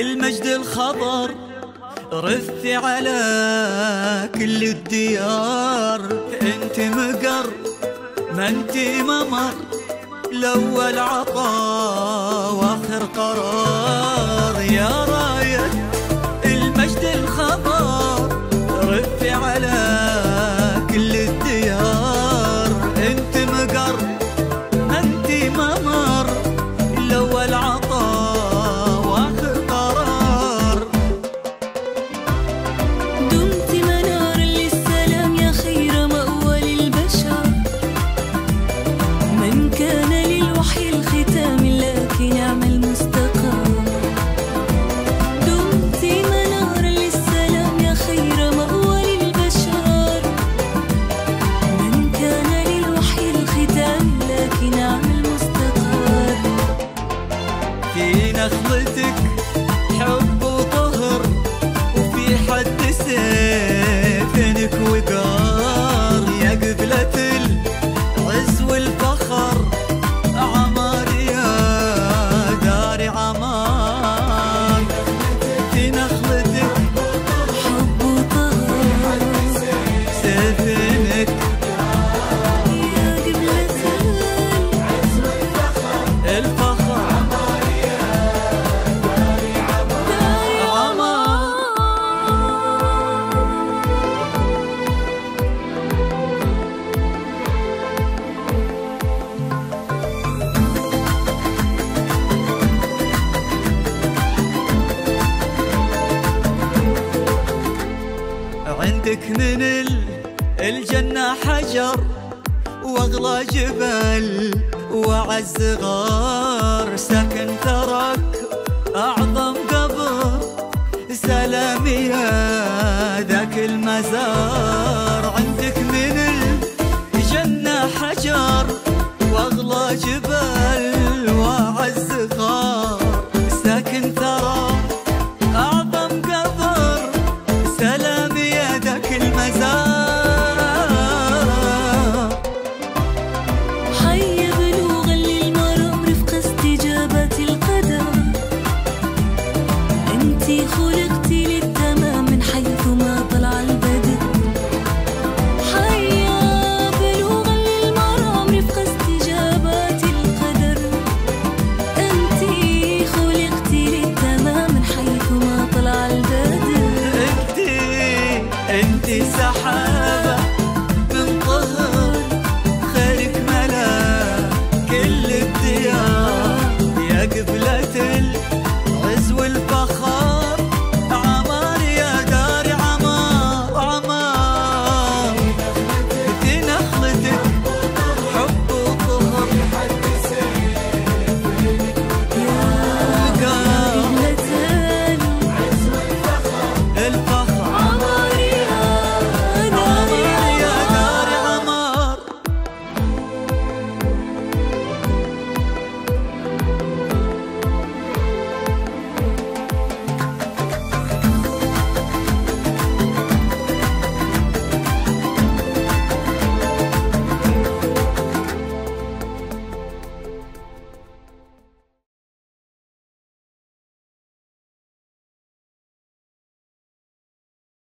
المجد الخضر رثي على كل الديار. انت مقر ما انت ممر، الاول عطا واخر قرار. يا راية المجد الخضر رثي على كل الديار. انت مقر ما انت ممر، الاول عطا واخر قرار. دمت منار للسلام يا خير مأوى للبشر، من كان للوحي الختام لك نعم المستقر. دمت منار للسلام يا خير مأوى للبشر، من كان للوحي الختام لك نعم المستقر. في نخلتك حب وطهر، وفي حد سيفنك وقار. يا قبلة العز والفخر عمار، يا دار عمار. في نخلتك حب وطهر سيفنك يا قبلة الفخر عندك من الجنة حجر، واغلى جبل وعز غار. سكن ثرك اعظم قبر، سلام يا ذاك المزار. عندك من الجنة حجر، واغلى جبل وعز غار. سكن ثرك اعظم قبر، سلام يا ذاك المزار. حي بلوغا للمرام رفق استجابة القدر. انتي خلقتي للتمام من حيث ما طلع البدر. حي بلوغا للمرام رفق استجابة القدر. انتي خلقتي للتمام من حيث ما طلع البدر. انتي سحابة من طهر، خيرك ملا كل الديار.